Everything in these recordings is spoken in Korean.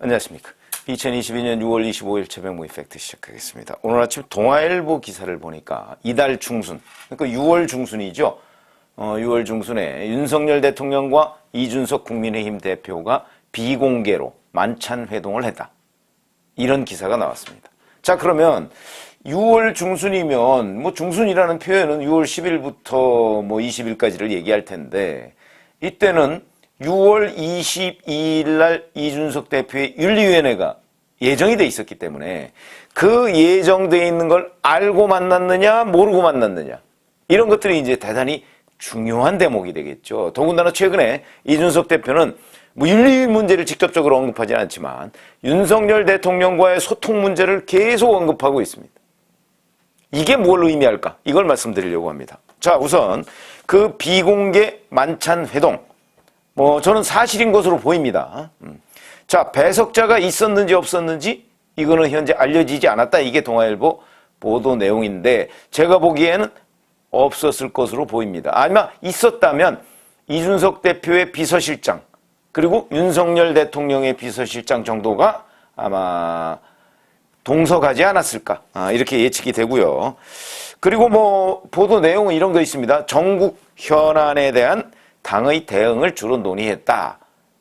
안녕하십니까. 2022년 6월 25일 최병무 이펙트 시작하겠습니다. 오늘 아침 동아일보 기사를 보니까 이달 중순, 그러니까 6월 중순이죠. 6월 중순에 윤석열 대통령과 이준석 국민의힘 대표가 비공개로 만찬 회동을 했다. 이런 기사가 나왔습니다. 자, 그러면 6월 중순이면 뭐 중순이라는 표현은 6월 10일부터 뭐 20일까지를 얘기할 텐데 이때는 6월 22일 날 이준석 대표의 윤리위원회가 예정이 돼 있었기 때문에 그 예정돼 있는 걸 알고 만났느냐 모르고 만났느냐 이런 것들이 이제 대단히 중요한 대목이 되겠죠. 더군다나 최근에 이준석 대표는 뭐 윤리 문제를 직접적으로 언급하지는 않지만 윤석열 대통령과의 소통 문제를 계속 언급하고 있습니다. 이게 뭘 의미할까? 이걸 말씀드리려고 합니다. 자, 우선 그 비공개 만찬 회동, 뭐 저는 사실인 것으로 보입니다. 자, 배석자가 있었는지 없었는지 이거는 현재 알려지지 않았다. 이게 동아일보 보도 내용인데 제가 보기에는 없었을 것으로 보입니다. 아니면 있었다면 이준석 대표의 비서실장 그리고 윤석열 대통령의 비서실장 정도가 아마 동석하지 않았을까 이렇게 예측이 되고요. 그리고 뭐 보도 내용은 이런 거 있습니다. 전국 현안에 대한 당의 대응을 주로 논의했다.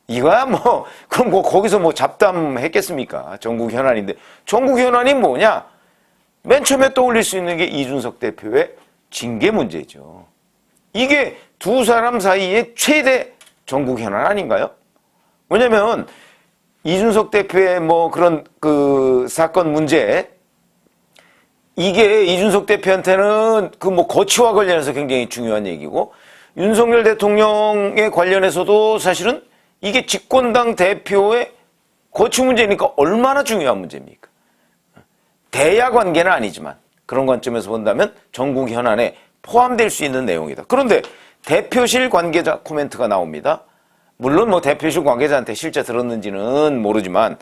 이거야 뭐 그럼 뭐 거기서 뭐 잡담했겠습니까? 전국 현안인데 전국 현안이 뭐냐? 맨 처음에 떠올릴 수 있는 게 이준석 대표의 징계 문제죠. 이게 두 사람 사이의 최대 전국 현안 아닌가요? 왜냐면 이준석 대표의 뭐 그런 그 사건 문제 이게 이준석 대표한테는 그 뭐 거취와 관련해서 굉장히 중요한 얘기고 윤석열 대통령에 관련해서도 사실은 이게 집권당 대표의 거취 문제니까 얼마나 중요한 문제입니까? 대야 관계는 아니지만 그런 관점에서 본다면 전국 현안에 포함될 수 있는 내용이다. 그런데 대표실 관계자 코멘트가 나옵니다. 물론 뭐 대표실 관계자한테 실제 들었는지는 모르지만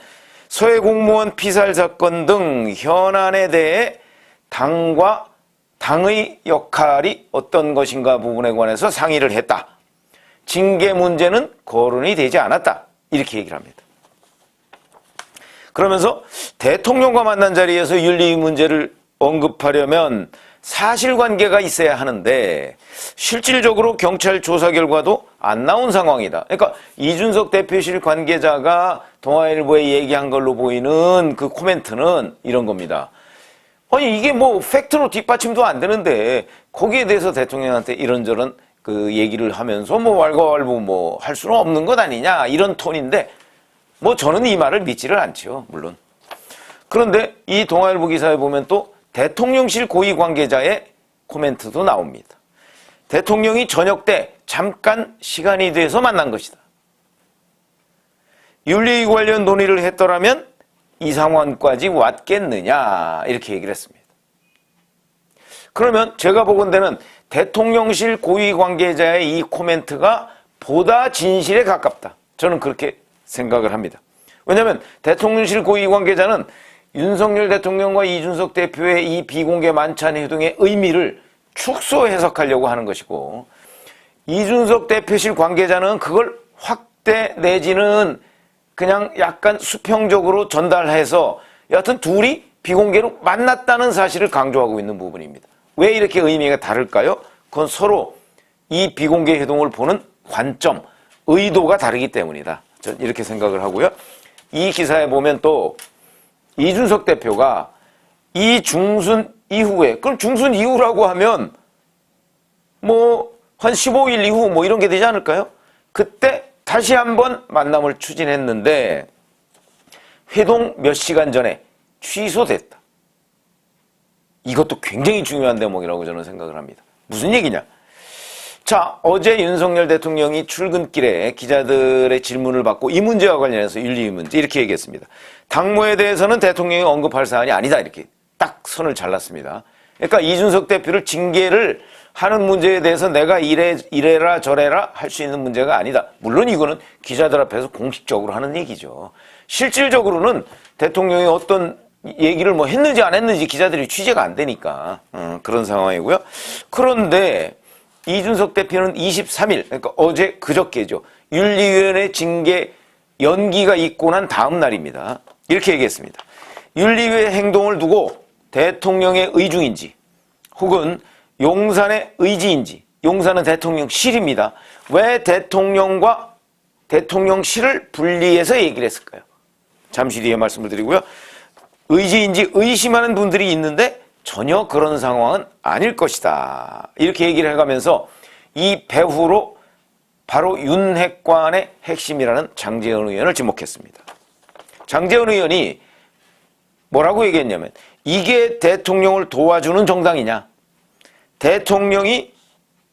서해 공무원 피살 사건 등 현안에 대해 당과 당의 역할이 어떤 것인가 부분에 관해서 상의를 했다. 징계 문제는 거론이 되지 않았다. 이렇게 얘기를 합니다. 그러면서 대통령과 만난 자리에서 윤리 문제를 언급하려면 사실관계가 있어야 하는데 실질적으로 경찰 조사 결과도 안 나온 상황이다. 그러니까 이준석 대표실 관계자가 동아일보에 얘기한 걸로 보이는 그 코멘트는 이런 겁니다. 아니 이게 뭐 팩트로 뒷받침도 안 되는데 거기에 대해서 대통령한테 이런저런 그 얘기를 하면서 뭐 왈가왈부 뭐 할 수는 없는 것 아니냐 이런 톤인데 뭐 저는 이 말을 믿지를 않죠. 물론. 그런데 이 동아일보 기사에 보면 또 대통령실 고위 관계자의 코멘트도 나옵니다. 대통령이 저녁 때 잠깐 시간이 돼서 만난 것이다. 윤리 관련 논의를 했더라면 이 상황까지 왔겠느냐 이렇게 얘기를 했습니다. 그러면 제가 보건대는 대통령실 고위 관계자의 이 코멘트가 보다 진실에 가깝다. 저는 그렇게 생각을 합니다. 왜냐하면 대통령실 고위 관계자는 윤석열 대통령과 이준석 대표의 이 비공개 만찬 회동의 의미를 축소 해석하려고 하는 것이고 이준석 대표실 관계자는 그걸 확대 내지는 그냥 약간 수평적으로 전달해서 여하튼 둘이 비공개로 만났다는 사실을 강조하고 있는 부분입니다. 왜 이렇게 의미가 다를까요? 그건 서로 이 비공개 회동을 보는 관점, 의도가 다르기 때문이다. 저는 이렇게 생각을 하고요. 이 기사에 보면 또 이준석 대표가 이 중순 이후에, 그럼 중순 이후라고 하면 뭐 한 15일 이후 뭐 이런 게 되지 않을까요? 그때 다시 한번 만남을 추진했는데 회동 몇 시간 전에 취소됐다. 이것도 굉장히 중요한 대목이라고 저는 생각을 합니다. 무슨 얘기냐? 자, 어제 윤석열 대통령이 출근길에 기자들의 질문을 받고 이 문제와 관련해서 윤리 문제 이렇게 얘기했습니다. 당무에 대해서는 대통령이 언급할 사안이 아니다. 이렇게 딱 선을 잘랐습니다. 그러니까 이준석 대표를 징계를 하는 문제에 대해서 내가 이래라 저래라 할 수 있는 문제가 아니다. 물론 이거는 기자들 앞에서 공식적으로 하는 얘기죠. 실질적으로는 대통령이 어떤 얘기를 뭐 했는지 안 했는지 기자들이 취재가 안 되니까 그런 상황이고요. 그런데 이준석 대표는 23일, 그러니까 어제 그저께죠. 윤리위원회 징계 연기가 있고 난 다음 날입니다. 이렇게 얘기했습니다. 윤리위의 행동을 두고 대통령의 의중인지 혹은 용산의 의지인지, 용산은 대통령실입니다. 왜 대통령과 대통령실을 분리해서 얘기를 했을까요? 잠시 뒤에 말씀을 드리고요. 의지인지 의심하는 분들이 있는데 전혀 그런 상황은 아닐 것이다. 이렇게 얘기를 해가면서 이 배후로 바로 윤핵관의 핵심이라는 장제원 의원을 지목했습니다. 장제원 의원이 뭐라고 얘기했냐면 이게 대통령을 도와주는 정당이냐, 대통령이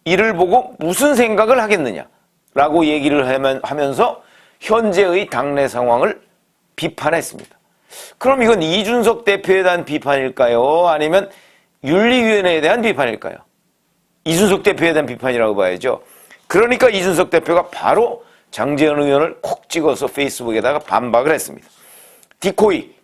이를 보고 무슨 생각을 하겠느냐라고 얘기를 하면서 현재의 당내 상황을 비판했습니다. 그럼 이건 이준석 대표에 대한 비판일까요? 아니면 윤리위원회에 대한 비판일까요? 이준석 대표에 대한 비판이라고 봐야죠. 그러니까 이준석 대표가 바로 장제원 의원을 콕 찍어서 페이스북에다가 반박을 했습니다. 디코이,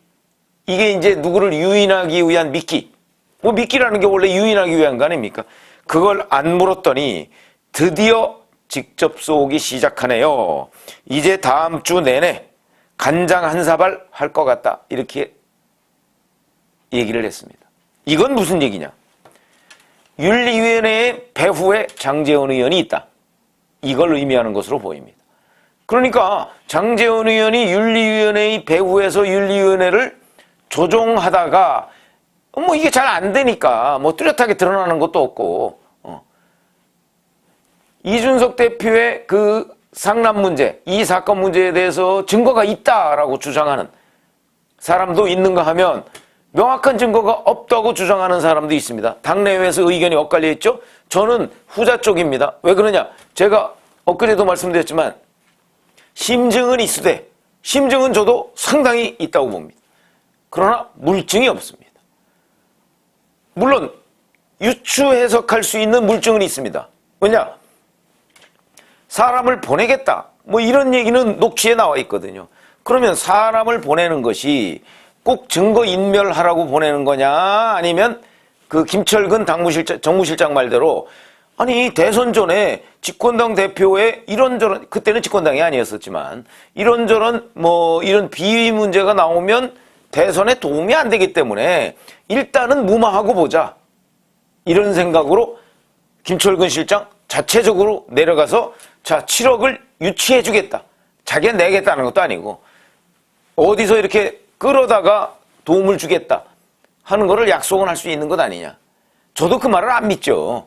이게 이제 누구를 유인하기 위한 미끼. 뭐 미끼라는 게 원래 유인하기 위한 거 아닙니까? 그걸 안 물었더니 드디어 직접 쏘기 시작하네요. 이제 다음 주 내내 간장 한 사발 할 것 같다. 이렇게 얘기를 했습니다. 이건 무슨 얘기냐? 윤리위원회의 배후에 장제원 의원이 있다. 이걸 의미하는 것으로 보입니다. 그러니까 장제원 의원이 윤리위원회의 배후에서 윤리위원회를 조종하다가 뭐 이게 잘 안 되니까 뭐 뚜렷하게 드러나는 것도 없고 이준석 대표의 그 상남 문제, 이 사건 문제에 대해서 증거가 있다라고 주장하는 사람도 있는가 하면 명확한 증거가 없다고 주장하는 사람도 있습니다. 당내외에서 의견이 엇갈려 있죠. 저는 후자 쪽입니다. 왜 그러냐? 제가 엊그제도 말씀드렸지만 심증은 있으되 심증은 저도 상당히 있다고 봅니다. 그러나 물증이 없습니다. 물론 유추해석할 수 있는 물증은 있습니다. 왜냐? 사람을 보내겠다. 뭐 이런 얘기는 녹취에 나와 있거든요. 그러면 사람을 보내는 것이 꼭 증거인멸하라고 보내는 거냐? 아니면 그 김철근 정무실장 말대로 아니 대선 전에 집권당 대표의 이런저런, 그때는 집권당이 아니었었지만 이런저런 뭐 이런 비위 문제가 나오면 대선에 도움이 안 되기 때문에 일단은 무마하고 보자. 이런 생각으로 김철근 실장 자체적으로 내려가서 자 7억을 유치해 주겠다. 자기가 내겠다는 것도 아니고 어디서 이렇게 끌어다가 도움을 주겠다 하는 거를 약속은 할 수 있는 것 아니냐. 저도 그 말을 안 믿죠.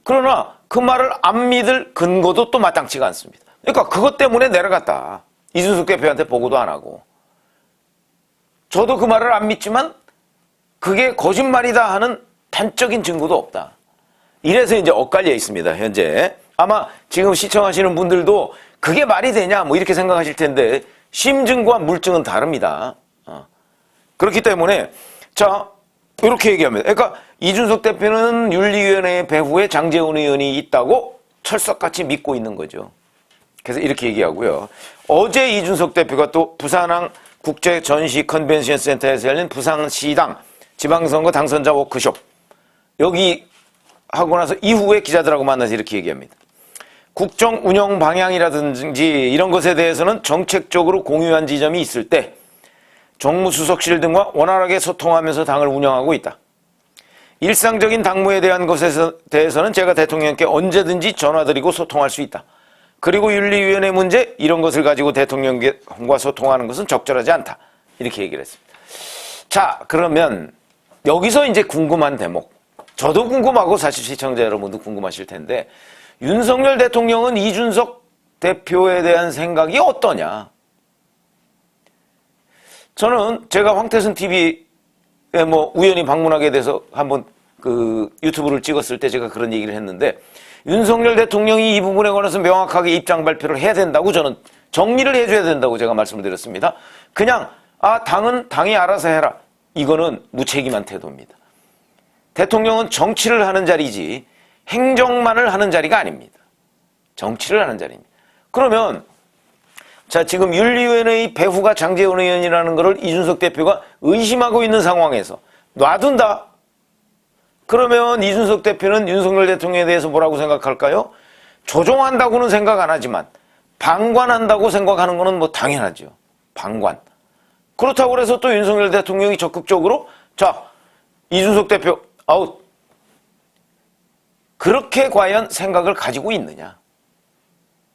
그러나 그 말을 안 믿을 근거도 또 마땅치가 않습니다. 그러니까 그것 때문에 내려갔다. 이준석 대표한테 보고도 안 하고. 저도 그 말을 안 믿지만 그게 거짓말이다 하는 단적인 증거도 없다. 이래서 이제 엇갈려 있습니다, 현재. 아마 지금 시청하시는 분들도 그게 말이 되냐 뭐 이렇게 생각하실 텐데 심증과 물증은 다릅니다. 그렇기 때문에 자 이렇게 얘기합니다. 그러니까 이준석 대표는 윤리위원회 배후에 장제원 의원이 있다고 철석같이 믿고 있는 거죠. 그래서 이렇게 얘기하고요. 어제 이준석 대표가 또 부산항 국제전시 컨벤션 센터에서 열린 부산시당 지방선거 당선자 워크숍 여기 하고 나서 이후에 기자들하고 만나서 이렇게 얘기합니다. 국정 운영 방향이라든지 이런 것에 대해서는 정책적으로 공유한 지점이 있을 때 정무수석실 등과 원활하게 소통하면서 당을 운영하고 있다. 일상적인 당무에 대한 것에 대해서는 제가 대통령께 언제든지 전화드리고 소통할 수 있다. 그리고 윤리위원회 문제 이런 것을 가지고 대통령과 소통하는 것은 적절하지 않다. 이렇게 얘기를 했습니다. 자, 그러면 여기서 이제 궁금한 대목. 저도 궁금하고 사실 시청자 여러분도 궁금하실 텐데 윤석열 대통령은 이준석 대표에 대한 생각이 어떠냐? 저는 제가 황태순 TV에 뭐 우연히 방문하게 돼서 한번 그 유튜브를 찍었을 때 제가 그런 얘기를 했는데 윤석열 대통령이 이 부분에 관해서 명확하게 입장 발표를 해야 된다고 저는 정리를 해줘야 된다고 제가 말씀을 드렸습니다. 그냥 당은 당이 알아서 해라. 이거는 무책임한 태도입니다. 대통령은 정치를 하는 자리지 행정만을 하는 자리가 아닙니다. 정치를 하는 자리입니다. 그러면 자 지금 윤리위원회의 배후가 장제원 의원이라는 것을 이준석 대표가 의심하고 있는 상황에서 놔둔다. 그러면 이준석 대표는 윤석열 대통령에 대해서 뭐라고 생각할까요? 조종한다고는 생각 안 하지만 방관한다고 생각하는 거는 뭐 당연하죠. 방관. 그렇다고 해서 또 윤석열 대통령이 적극적으로 자, 이준석 대표 아웃. 그렇게 과연 생각을 가지고 있느냐.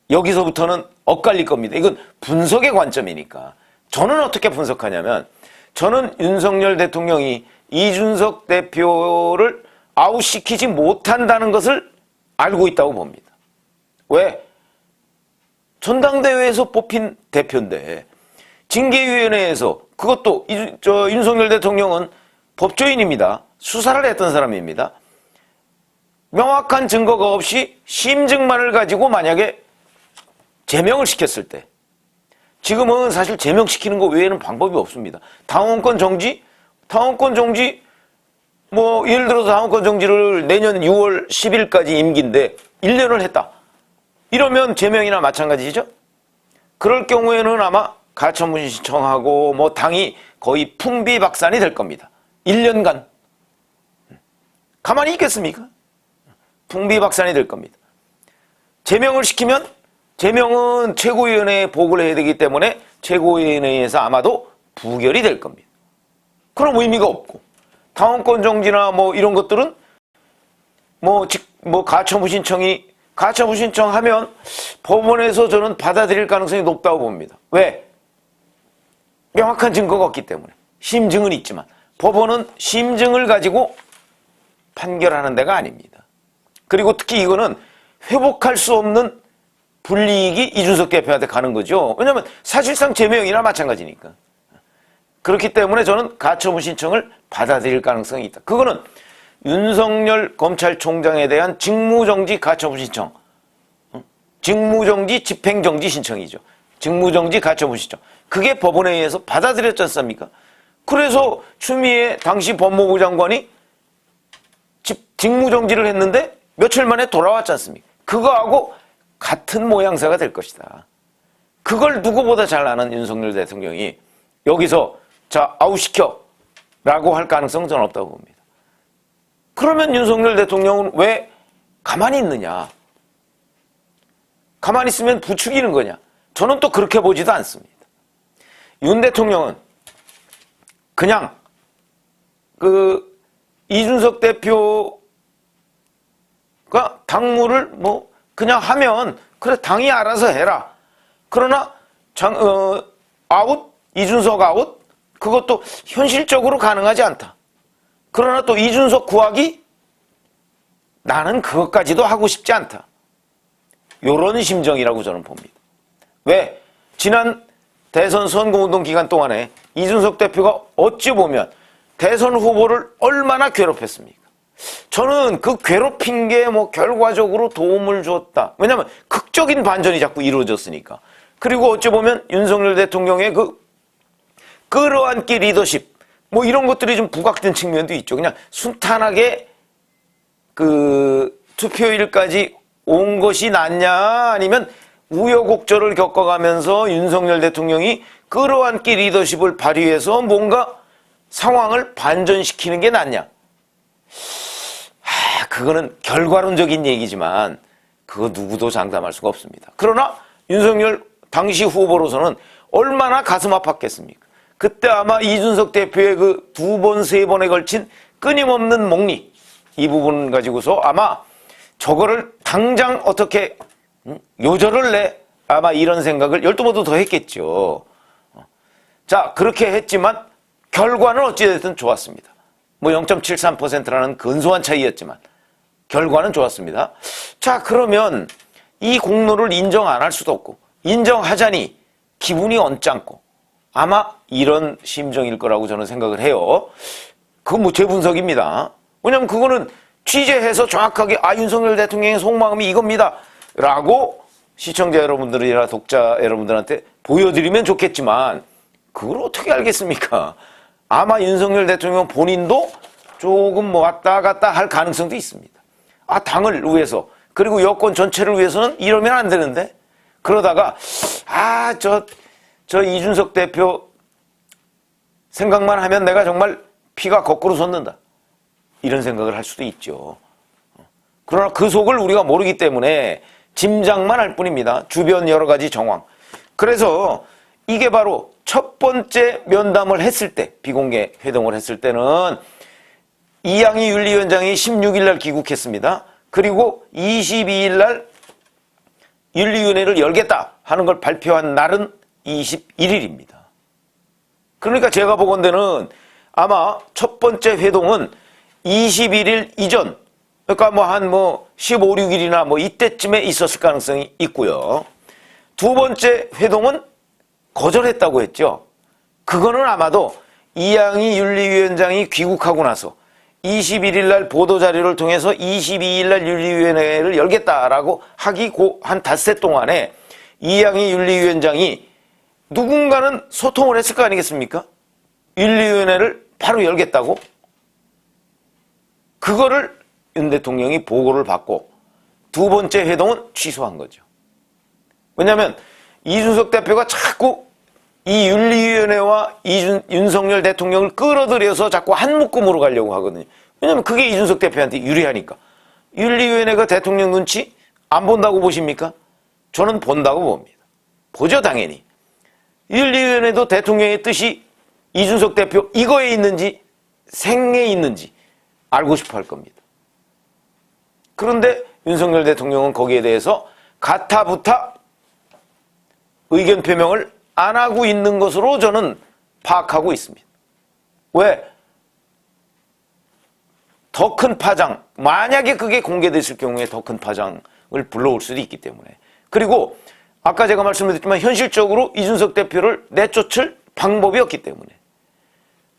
여기서부터는 엇갈릴 겁니다. 이건 분석의 관점이니까. 저는 어떻게 분석하냐면 저는 윤석열 대통령이 이준석 대표를 아웃시키지 못한다는 것을 알고 있다고 봅니다. 왜? 전당대회에서 뽑힌 대표인데 징계위원회에서 그것도 윤석열 대통령은 법조인입니다. 수사를 했던 사람입니다. 명확한 증거가 없이 심증만을 가지고 만약에 제명을 시켰을 때 지금은 사실 제명시키는 거 외에는 방법이 없습니다. 당원권 정지 뭐 예를 들어서 당원권 정지를 내년 6월 10일까지 임기인데 1년을 했다. 이러면 제명이나 마찬가지죠. 그럴 경우에는 아마 가처분 신청하고 뭐 당이 거의 풍비박산이 될 겁니다. 1년간 가만히 있겠습니까? 풍비박산이 될 겁니다. 제명을 시키면 제명은 최고위원회에 보고를 해야 되기 때문에 최고위원회에서 아마도 부결이 될 겁니다. 그럼 의미가 없고 당원권 정지나 뭐 이런 것들은 뭐 가처분 신청하면 법원에서 저는 받아들일 가능성이 높다고 봅니다. 왜? 명확한 증거가 없기 때문에. 심증은 있지만 법원은 심증을 가지고 판결하는 데가 아닙니다. 그리고 특히 이거는 회복할 수 없는 불이익이 이준석 대표한테 가는 거죠. 왜냐하면 사실상 제명이나 마찬가지니까. 그렇기 때문에 저는 가처분 신청을 받아들일 가능성이 있다. 그거는 윤석열 검찰총장에 대한 직무정지 가처분 신청, 직무정지 집행정지 신청이죠. 직무정지 가처분 신청. 그게 법원에 의해서 받아들였지 않습니까? 그래서 추미애 당시 법무부 장관이 직무정지를 했는데 며칠 만에 돌아왔지 않습니까? 그거하고 같은 모양새가 될 것이다. 그걸 누구보다 잘 아는 윤석열 대통령이 여기서 자 아웃시켜 라고 할 가능성은 저는 없다고 봅니다. 그러면 윤석열 대통령은 왜 가만히 있느냐? 가만히 있으면 부추기는 거냐? 저는 또 그렇게 보지도 않습니다. 윤 대통령은 그냥 이준석 대표가 당무를 뭐 그냥 하면 그래 당이 알아서 해라. 그러나 아웃 이준석 아웃 그것도 현실적으로 가능하지 않다. 그러나 또 이준석 구하기 나는 그것까지도 하고 싶지 않다. 요런 심정이라고 저는 봅니다. 왜? 지난 대선 선거운동 기간 동안에 이준석 대표가 어찌 보면 대선 후보를 얼마나 괴롭혔습니까? 저는 그 괴롭힌 게 뭐 결과적으로 도움을 줬다. 왜냐하면 극적인 반전이 자꾸 이루어졌으니까. 그리고 어찌 보면 윤석열 대통령의 끌어안기 리더십 뭐 이런 것들이 좀 부각된 측면도 있죠. 그냥 순탄하게 투표일까지 온 것이 낫냐 아니면 우여곡절을 겪어가면서 윤석열 대통령이 끌어안기 리더십을 발휘해서 뭔가 상황을 반전시키는 게 낫냐. 그거는 결과론적인 얘기지만 그거 누구도 장담할 수가 없습니다. 그러나 윤석열 당시 후보로서는 얼마나 가슴 아팠겠습니까? 그때 아마 이준석 대표의 그 2번, 3번에 걸친 끊임없는 목리 이 부분 가지고서 아마 저거를 당장 어떻게 요절을 내 아마 이런 생각을 12번도 더 했겠죠. 자, 그렇게 했지만 결과는 어찌됐든 좋았습니다. 뭐 0.73%라는 근소한 차이였지만 결과는 좋았습니다. 자, 그러면 이 공로를 인정 안 할 수도 없고 인정하자니 기분이 언짢고 아마 이런 심정일 거라고 저는 생각을 해요. 그건 뭐 제 분석입니다. 왜냐면 그거는 취재해서 정확하게 윤석열 대통령의 속마음이 이겁니다 라고 시청자 여러분들이나 독자 여러분들한테 보여드리면 좋겠지만 그걸 어떻게 알겠습니까? 아마 윤석열 대통령 본인도 조금 뭐 왔다 갔다 할 가능성도 있습니다. 당을 위해서 그리고 여권 전체를 위해서는 이러면 안 되는데 그러다가 저 이준석 대표 생각만 하면 내가 정말 피가 거꾸로 솟는다. 이런 생각을 할 수도 있죠. 그러나 그 속을 우리가 모르기 때문에 짐작만 할 뿐입니다. 주변 여러 가지 정황. 그래서 이게 바로 첫 번째 면담을 했을 때, 비공개 회동을 했을 때는 이양희 윤리위원장이 16일 날 귀국했습니다. 그리고 22일 날 윤리위원회를 열겠다 하는 걸 발표한 날은 21일입니다. 그러니까 제가 보건대는 아마 첫 번째 회동은 21일 이전, 그러니까 한 15, 16일이나 이때쯤에 있었을 가능성이 있고요. 두 번째 회동은 거절했다고 했죠. 그거는 아마도 이양희 윤리위원장이 귀국하고 나서 21일 날 보도자료를 통해서 22일 날 윤리위원회를 열겠다라고 하기 한 닷새 동안에 이양희 윤리위원장이 누군가는 소통을 했을 거 아니겠습니까? 윤리위원회를 바로 열겠다고? 그거를 윤 대통령이 보고를 받고 두 번째 회동은 취소한 거죠. 왜냐하면 이준석 대표가 자꾸 이 윤리위원회와 윤석열 대통령을 끌어들여서 자꾸 한 묶음으로 가려고 하거든요. 왜냐하면 그게 이준석 대표한테 유리하니까. 윤리위원회가 대통령 눈치 안 본다고 보십니까? 저는 본다고 봅니다. 보죠, 당연히. 윤리위원회도 대통령의 뜻이 이준석 대표 이거에 있는지 생에 있는지 알고 싶어 할 겁니다. 그런데 윤석열 대통령은 거기에 대해서 가타부타 의견 표명을 안 하고 있는 것으로 저는 파악하고 있습니다. 왜? 더 큰 파장, 만약에 그게 공개됐을 경우에 더 큰 파장을 불러올 수도 있기 때문에. 그리고 아까 제가 말씀드렸지만 현실적으로 이준석 대표를 내쫓을 방법이 없기 때문에.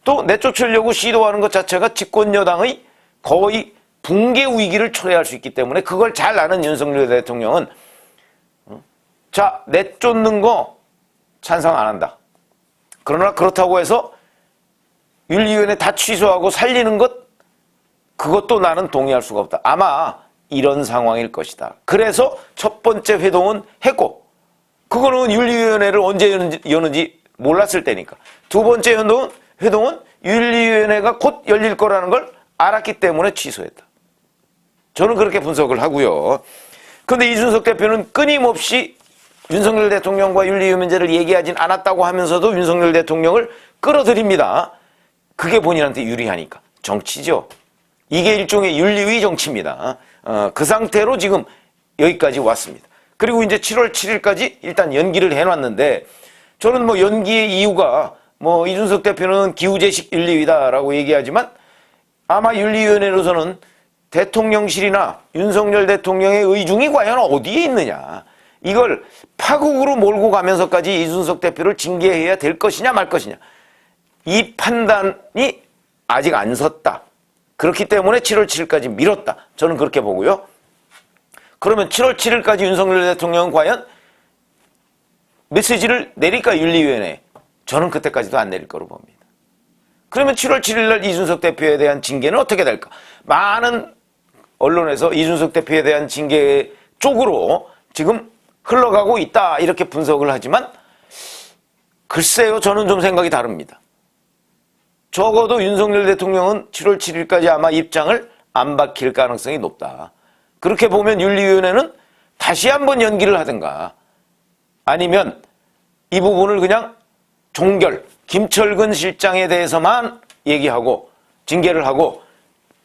또 내쫓으려고 시도하는 것 자체가 집권여당의 거의 붕괴 위기를 초래할 수 있기 때문에 그걸 잘 아는 윤석열 대통령은 자, 내쫓는 거 찬성 안 한다. 그러나 그렇다고 해서 윤리위원회 다 취소하고 살리는 것 그것도 나는 동의할 수가 없다. 아마 이런 상황일 것이다. 그래서 첫 번째 회동은 했고 그거는 윤리위원회를 언제 여는지 몰랐을 때니까. 두 번째 회동은 윤리위원회가 곧 열릴 거라는 걸 알았기 때문에 취소했다. 저는 그렇게 분석을 하고요. 그런데 이준석 대표는 끊임없이 윤석열 대통령과 윤리위 문제를 얘기하진 않았다고 하면서도 윤석열 대통령을 끌어들입니다. 그게 본인한테 유리하니까. 정치죠. 이게 일종의 윤리위 정치입니다. 그 상태로 지금 여기까지 왔습니다. 그리고 이제 7월 7일까지 일단 연기를 해놨는데 저는 연기의 이유가 이준석 대표는 기후제식 윤리위다라고 얘기하지만 아마 윤리위원회로서는 대통령실이나 윤석열 대통령의 의중이 과연 어디에 있느냐. 이걸 파국으로 몰고 가면서까지 이준석 대표를 징계해야 될 것이냐 말 것이냐. 이 판단이 아직 안 섰다. 그렇기 때문에 7월 7일까지 미뤘다. 저는 그렇게 보고요. 그러면 7월 7일까지 윤석열 대통령은 과연 메시지를 내릴까 윤리위원회? 저는 그때까지도 안 내릴 거로 봅니다. 그러면 7월 7일 날 이준석 대표에 대한 징계는 어떻게 될까? 많은 언론에서 이준석 대표에 대한 징계 쪽으로 지금 흘러가고 있다 이렇게 분석을 하지만 글쎄요, 저는 좀 생각이 다릅니다. 적어도 윤석열 대통령은 7월 7일까지 아마 입장을 안 밝힐 가능성이 높다. 그렇게 보면 윤리위원회는 다시 한번 연기를 하든가 아니면 이 부분을 그냥 종결, 김철근 실장에 대해서만 얘기하고 징계를 하고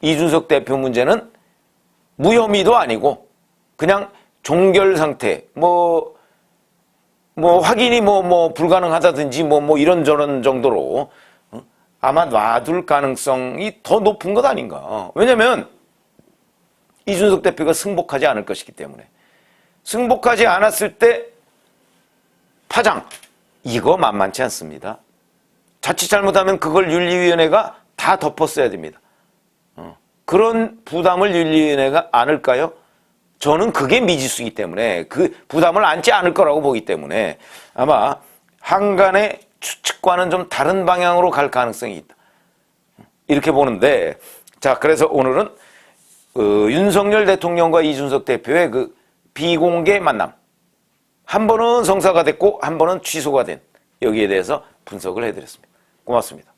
이준석 대표 문제는 무혐의도 아니고 그냥 종결 상태, 확인이 불가능하다든지 이런저런 정도로 아마 놔둘 가능성이 더 높은 것 아닌가. 왜냐면 이준석 대표가 승복하지 않을 것이기 때문에. 승복하지 않았을 때 파장, 이거 만만치 않습니다. 자칫 잘못하면 그걸 윤리위원회가 다 덮었어야 됩니다. 그런 부담을 윤리위원회가 안을까요? 저는 그게 미지수이기 때문에 그 부담을 안지 않을 거라고 보기 때문에 아마 한간의 추측과는 좀 다른 방향으로 갈 가능성이 있다. 이렇게 보는데 자, 그래서 오늘은 윤석열 대통령과 이준석 대표의 그 비공개 만남. 한 번은 성사가 됐고 한 번은 취소가 된 여기에 대해서 분석을 해드렸습니다. 고맙습니다.